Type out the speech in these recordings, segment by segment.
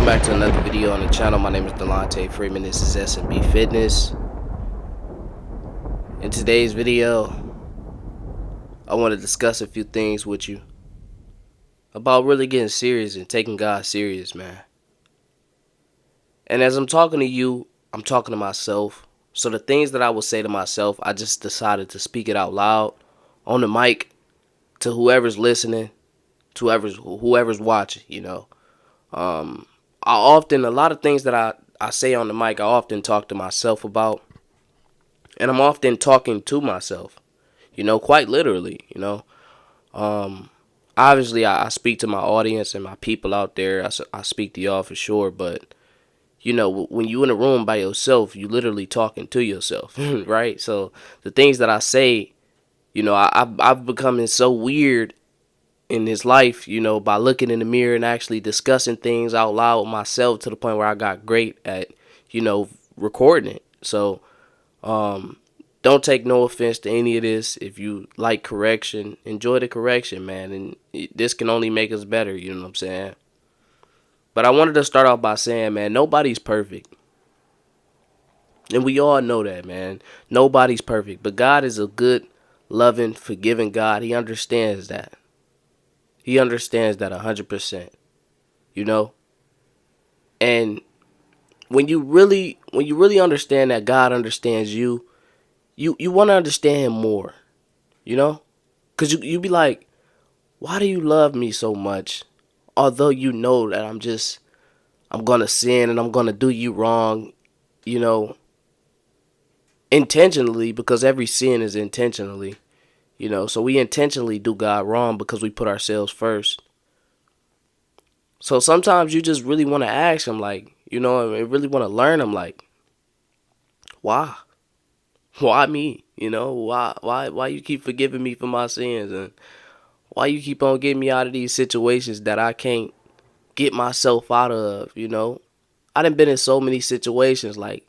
Welcome back to another video on the channel. My name is Delonte Freeman. This is S.m.b Fitness. In today's video, I want to discuss a few things with you about really getting serious and taking God serious, man. And as I'm talking to you, I'm talking to myself. So the things that I would say to myself, I just decided to speak it out loud on the mic to whoever's listening, to whoever's watching. A lot of things that I say on the mic, I often talk to myself about. And I'm often talking to myself, quite literally. Um, Obviously, I speak to my audience and my people out there. I speak to y'all for sure. But, when you in a room by yourself, you literally talking to yourself, right? So the things that I say, I've become so weird in this life, by looking in the mirror and actually discussing things out loud with myself to the point where I got great at, recording it. So, don't take no offense to any of this. If you like correction, enjoy the correction, man. And this can only make us better, you know what I'm saying? But I wanted to start off by saying, man, nobody's perfect. And we all know that, man. Nobody's perfect. But God is a good, loving, forgiving God. He understands that. He understands that 100%, And when you really understand that God understands you, you want to understand him more, Because you be like, why do you love me so much? Although you know that I'm going to sin and I'm going to do you wrong, intentionally, because every sin is intentionally, So we intentionally do God wrong because we put ourselves first. So sometimes you just really want to ask him, like, I really want to learn him, like, why? Why me? Why you keep forgiving me for my sins, and why you keep on getting me out of these situations that I can't get myself out of, I done been in so many situations, like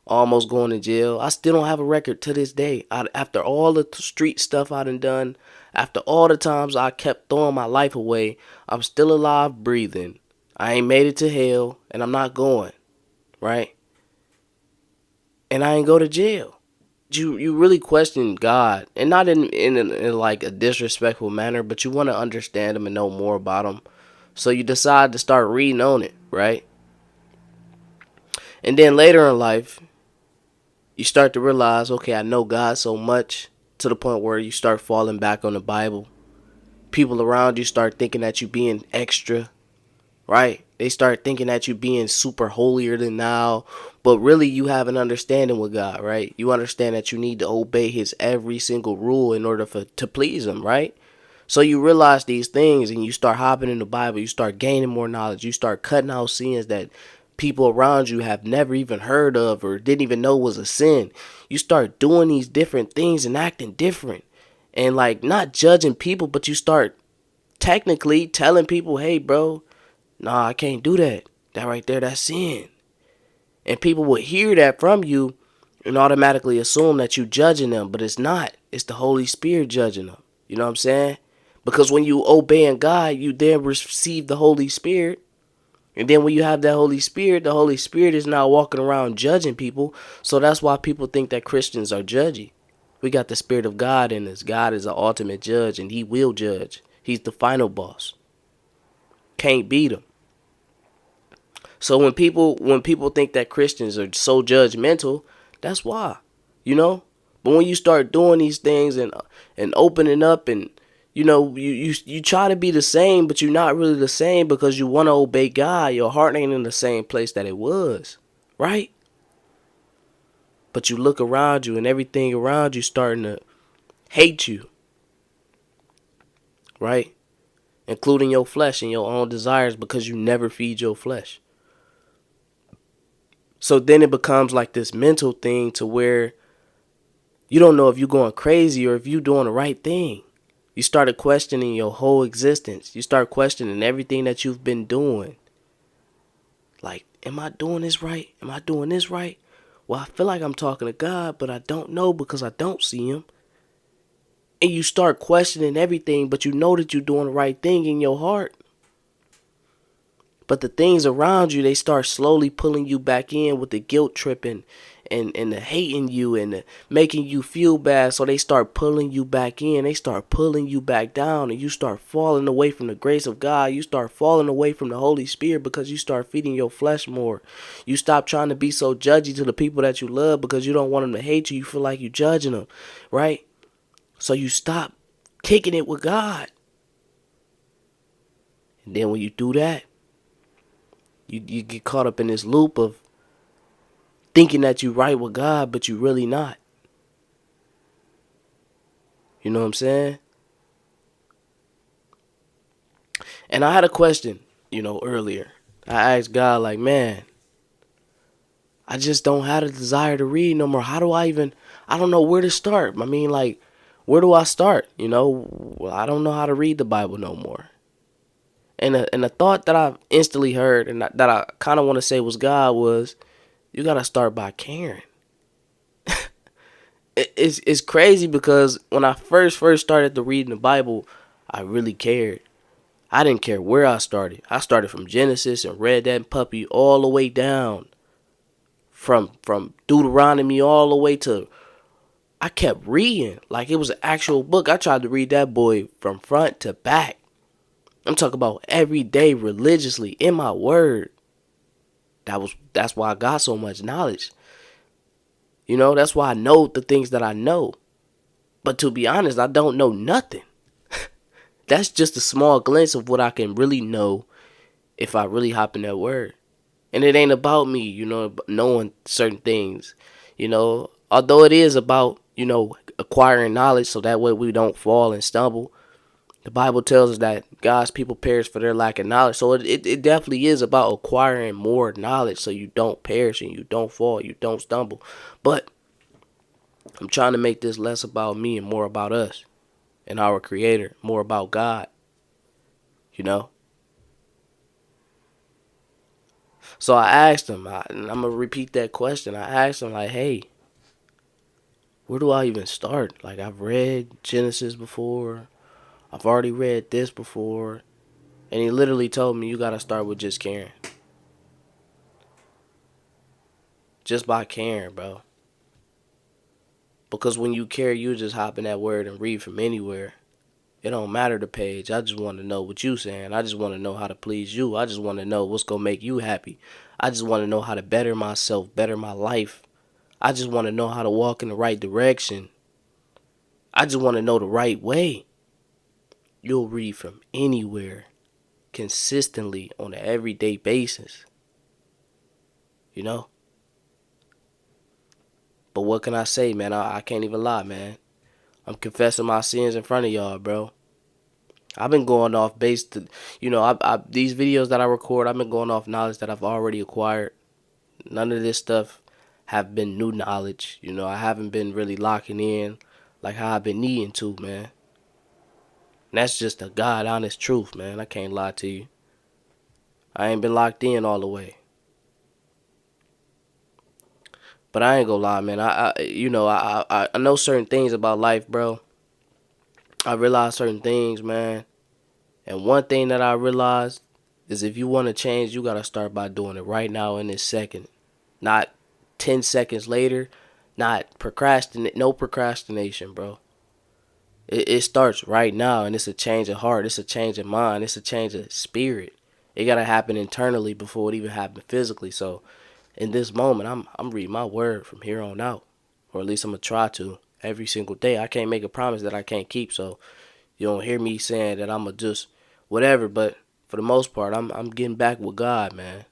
almost going to jail. I still don't have a record to this day. After all the street stuff I done, after all the times I kept throwing my life away, I'm still alive, breathing. I ain't made it to hell, and I'm not going, right? And I ain't go to jail. You really question God, and not in like a disrespectful manner, but you want to understand him and know more about him. So you decide to start reading on it, right? And then later in life, you start to realize, okay, I know God so much, to the point where you start falling back on the Bible. People around you start thinking that you being extra, right? They start thinking that you being super holier than thou, but really you have an understanding with God, right? You understand that you need to obey his every single rule in order to please him, right? So you realize these things and you start hopping in the Bible. You start gaining more knowledge. You start cutting out sins that people around you have never even heard of or didn't even know was a sin. You start doing these different things and acting different, and like not judging people, but you start technically telling people, hey, bro, nah, I can't do that. That right there, that's sin. And people will hear that from you and automatically assume that you judging them, but it's not. It's the Holy Spirit judging them. You know what I'm saying? Because when you obeying God, you then receive the Holy Spirit. And then when you have that Holy Spirit, the Holy Spirit is now walking around judging people. So that's why people think that Christians are judgy. We got the Spirit of God in us. God is the ultimate judge, and he will judge. He's the final boss. Can't beat him. So when people think that Christians are so judgmental, that's why, But when you start doing these things and opening up, and you try to be the same, but you're not really the same because you want to obey God. Your heart ain't in the same place that it was, right? But you look around you and everything around you starting to hate you, right? Including your flesh and your own desires, because you never feed your flesh. So then it becomes like this mental thing to where you don't know if you're going crazy or if you're doing the right thing. You started questioning your whole existence. You start questioning everything that you've been doing. Like, am I doing this right? Am I doing this right? Well, I feel like I'm talking to God, but I don't know because I don't see him. And you start questioning everything, but you know that you're doing the right thing in your heart. But the things around you, they start slowly pulling you back in with the guilt tripping and the hating you and the making you feel bad. So they start pulling you back in. They start pulling you back down, and you start falling away from the grace of God. You start falling away from the Holy Spirit because you start feeding your flesh more. You stop trying to be so judgy to the people that you love because you don't want them to hate you. You feel like you judging them, right? So you stop kicking it with God. And then when you do that, you get caught up in this loop of thinking that you right with God, but you really not. You know what I'm saying? And I had a question, earlier. I asked God, like, man, I just don't have the desire to read no more. How do I don't know where to start. I mean, like, where do I start? Well, I don't know how to read the Bible no more. And the thought that I instantly heard and that I kind of want to say was God was, you got to start by caring. It's crazy because when I first started to reading the Bible, I really cared. I didn't care where I started. I started from Genesis and read that puppy all the way down. From Deuteronomy all the way to, I kept reading like it was an actual book. I tried to read that boy from front to back. I'm talking about every day religiously in my word. That's why I got so much knowledge. That's why I know the things that I know. But to be honest, I don't know nothing. That's just a small glimpse of what I can really know if I really hop in that word. And it ain't about me, knowing certain things, although it is about, acquiring knowledge so that way we don't fall and stumble. The Bible tells us that God's people perish for their lack of knowledge. So it definitely is about acquiring more knowledge so you don't perish and you don't fall, you don't stumble. But I'm trying to make this less about me and more about us and our Creator, more about God, you know. So I asked him, and I'm going to repeat that question. I asked him, like, hey, where do I even start? Like, I've read Genesis before. I've already read this before. And he literally told me, you got to start with just caring. Just by caring, bro. Because when you care, you just hop in that word and read from anywhere. It don't matter the page. I just want to know what you saying. I just want to know how to please you. I just want to know what's going to make you happy. I just want to know how to better myself, better my life. I just want to know how to walk in the right direction. I just want to know the right way. You'll read from anywhere, consistently on an everyday basis. You know? But what can I say, man? I can't even lie, man. I'm confessing my sins in front of y'all, bro. I've been going off based to, these videos that I record, I've been going off knowledge that I've already acquired. None of this stuff have been new knowledge. I haven't been really locking in like how I've been needing to, man. And that's just a God honest truth, man. I can't lie to you. I ain't been locked in all the way. But I ain't gonna lie, man. I know certain things about life, bro. I realize certain things, man. And one thing that I realized is if you want to change, you gotta start by doing it right now in this second. Not 10 seconds later. Not procrastinate. No procrastination, bro. It starts right now, and it's a change of heart. It's a change of mind. It's a change of spirit. It gotta happen internally before it even happens physically. So, in this moment, I'm reading my word from here on out, or at least I'm gonna try to every single day. I can't make a promise that I can't keep. So, you don't hear me saying that I'm gonna just whatever. But for the most part, I'm getting back with God, man.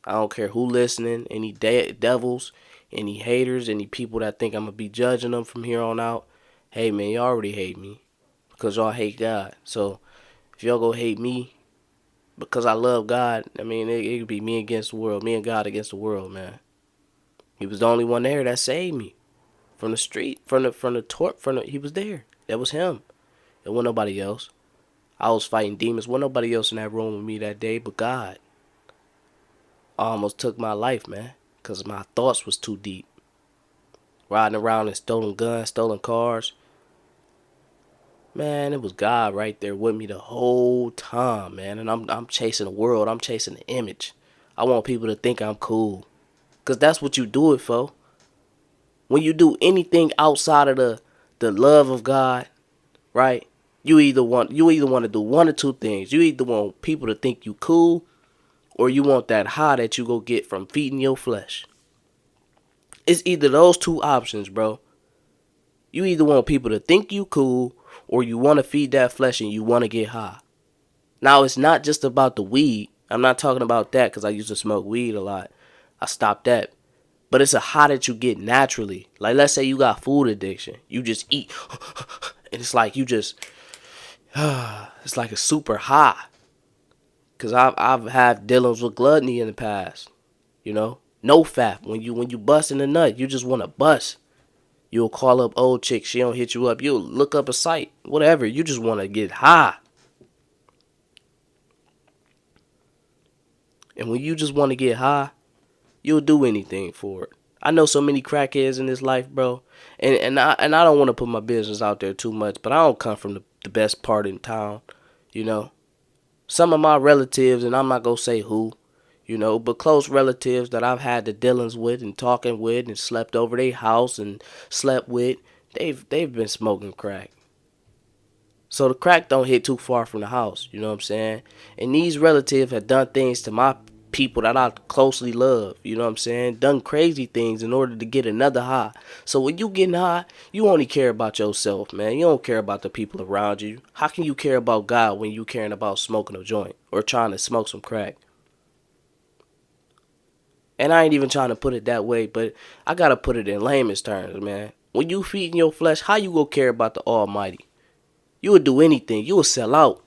I don't care who listening, any devils, any haters, any people that think I'm gonna be judging them from here on out. Hey, man, you already hate me because y'all hate God. So if y'all go hate me because I love God, I mean, it could be me against the world, me and God against the world, man. He was the only one there that saved me from the street, he was there. That was him. There wasn't nobody else. I was fighting demons. Wasn't nobody else in that room with me that day but God. I almost took my life, man, because my thoughts was too deep. Riding around in stolen guns, stolen cars. Man, it was God right there with me the whole time, man. And I'm chasing the world. I'm chasing the image. I want people to think I'm cool. Cause that's what you do it for. When you do anything outside of the love of God, right? You either want to do one or two things. You either want people to think you cool, or you want that high that you go get from feeding your flesh. It's either those two options, bro. You either want people to think you cool, or you want to feed that flesh and you want to get high. Now, it's not just about the weed. I'm not talking about that because I used to smoke weed a lot. I stopped that. But it's a high that you get naturally. Like, let's say you got food addiction. You just eat. And it's like you just, it's like a super high. Because I've had dealings with gluttony in the past. You know? No fap. When you bust in the nut, you just want to bust. You'll call up old chick. She don't hit you up. You'll look up a site. Whatever. You just want to get high. And when you just want to get high, you'll do anything for it. I know so many crackheads in this life, bro. And I don't want to put my business out there too much, but I don't come from the best part in town, you know. Some of my relatives, and I'm not going to say who, you know, but close relatives that I've had the dealings with and talking with and slept over their house and slept with, they've been smoking crack. So the crack don't hit too far from the house, you know what I'm saying? And these relatives have done things to my people that I closely love, you know what I'm saying? Done crazy things in order to get another high. So when you getting high, you only care about yourself, man. You don't care about the people around you. How can you care about God when you caring about smoking a joint or trying to smoke some crack? And I ain't even trying to put it that way, but I gotta put it in layman's terms, man. When you feeding your flesh, how you gonna care about the Almighty? You would do anything. You would sell out.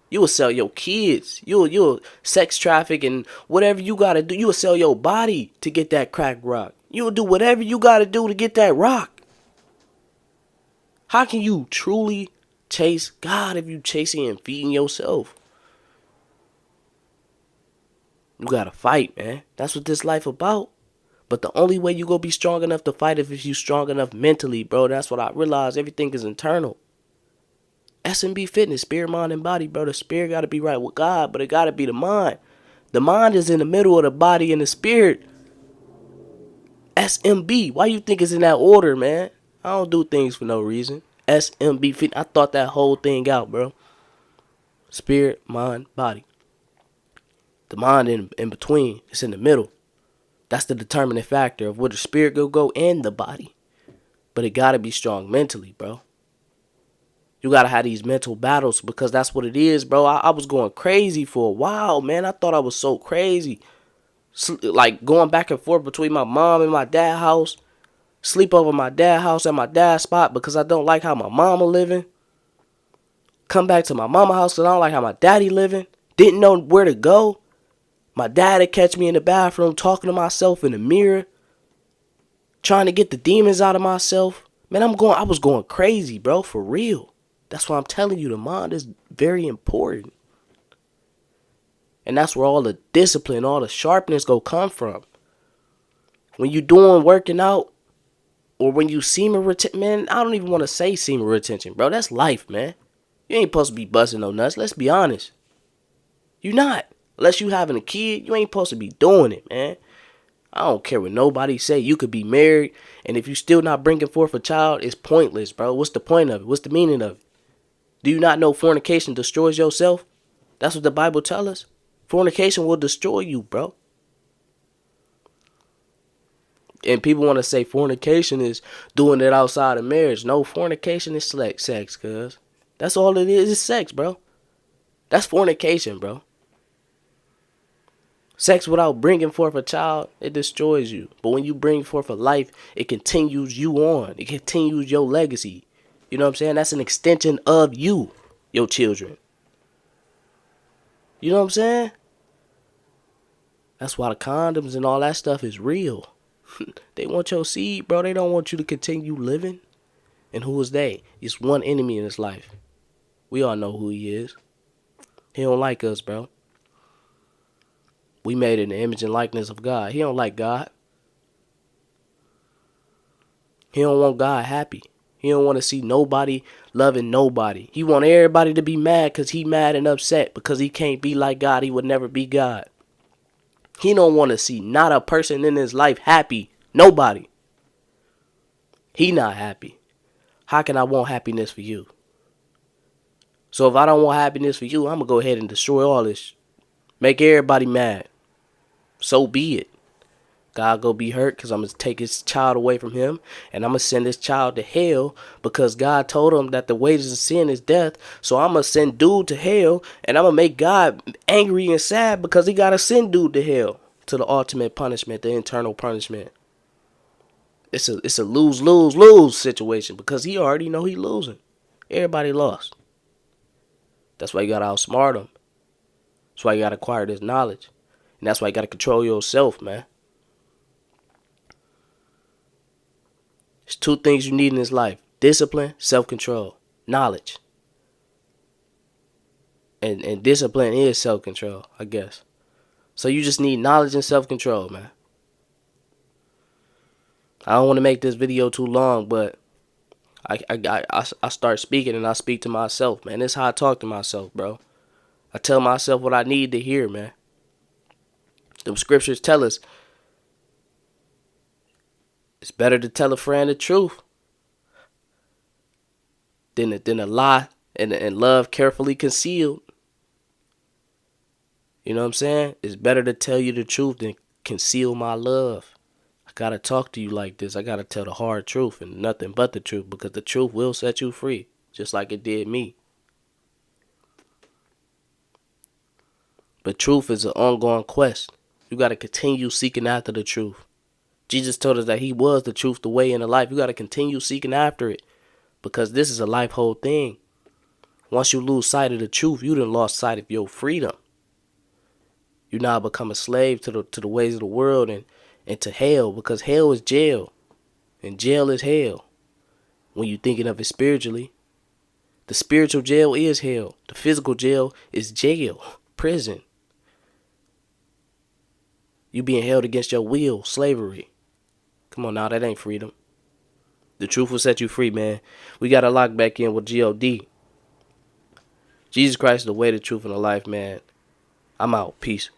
You will sell your kids. You'll sex traffic and whatever you gotta do. You will sell your body to get that crack rock. You will do whatever you gotta do to get that rock. How can you truly chase God if you chasing and feeding yourself? You gotta fight, man. That's what this life about. But the only way you gonna be strong enough to fight is if you strong enough mentally, bro. That's what I realized. Everything is internal. S.m.b fitness, spirit, mind, and body, bro. The spirit got to be right with God, but it got to be the mind. The mind is in the middle of the body and the spirit. S.m.b. Why you think it's in that order, man? I don't do things for no reason. S.m.b fitness. I thought that whole thing out, bro. Spirit, mind, body. The mind in between. It's in the middle. That's the determining factor of where the spirit go and the body. But it got to be strong mentally, bro. You gotta have these mental battles because that's what it is, bro. I was going crazy for a while, man. I thought I was so crazy. Like going back and forth between my mom and my dad's house. Sleep over my dad's house at my dad's spot because I don't like how my mama living. Come back to my mama's house because I don't like how my daddy living. Didn't know where to go. My dad would catch me in the bathroom talking to myself in the mirror. Trying to get the demons out of myself. Man, I was going crazy, bro, for real. That's why I'm telling you, the mind is very important. And that's where all the discipline, all the sharpness go come from. When you doing working out, or when you semen retention, man, I don't even want to say semen retention, bro. That's life, man. You ain't supposed to be busting no nuts. Let's be honest. You not. Unless you having a kid, you ain't supposed to be doing it, man. I don't care what nobody say. You could be married, and if you still not bringing forth a child, it's pointless, bro. What's the point of it? What's the meaning of it? Do you not know fornication destroys yourself? That's what the Bible tells us. Fornication will destroy you, bro. And people want to say fornication is doing it outside of marriage. No, fornication is sex, cuz. That's all it is sex, bro. That's fornication, bro. Sex without bringing forth a child, it destroys you. But when you bring forth a life, it continues you on. It continues your legacy. You know what I'm saying? That's an extension of you, your children. You know what I'm saying? That's why the condoms and all that stuff is real. They want your seed, bro. They don't want you to continue living. And who is they? It's one enemy in his life. We all know who he is. He don't like us, bro. We made in the image and likeness of God. He don't like God. He don't want God happy. He don't want to see nobody loving nobody. He want everybody to be mad because he mad and upset because he can't be like God. He would never be God. He don't want to see not a person in his life happy. Nobody. He not happy. How can I want happiness for you? So if I don't want happiness for you, I'm going to go ahead and destroy all this. Make everybody mad. So be it. God go be hurt because I'm going to take his child away from him. And I'm going to send this child to hell because God told him that the wages of sin is death. So I'm going to send dude to hell. And I'm going to make God angry and sad because he got to send dude to hell. To the ultimate punishment, the eternal punishment. It's a lose situation because he already know he losing. Everybody lost. That's why you got to outsmart them. That's why you got to acquire this knowledge. And that's why you got to control yourself, man. There's two things you need in this life. Discipline, self-control, knowledge. And discipline is self-control, I guess. So you just need knowledge and self-control, man. I don't want to make this video too long, but I start speaking and I speak to myself, man. This is how I talk to myself, bro. I tell myself what I need to hear, man. The scriptures tell us it's better to tell a friend the truth than a lie and love carefully concealed. You know what I'm saying? It's better to tell you the truth than conceal my love. I gotta talk to you like this. I gotta tell the hard truth and nothing but the truth because the truth will set you free, just like it did me. But truth is an ongoing quest. You gotta continue seeking after the truth. Jesus told us that he was the truth, the way, and the life. You gotta continue seeking after it because this is a life whole thing. Once you lose sight of the truth, you done lost sight of your freedom. You now become a slave to the ways of the world and to hell because hell is jail and jail is hell. When you're thinking of it spiritually, the spiritual jail is hell. The physical jail is jail, prison. You being held against your will, slavery. Come on now, that ain't freedom. The truth will set you free, man. We got to lock back in with G.O.D. Jesus Christ is the way, the truth, and the life, man. I'm out. Peace.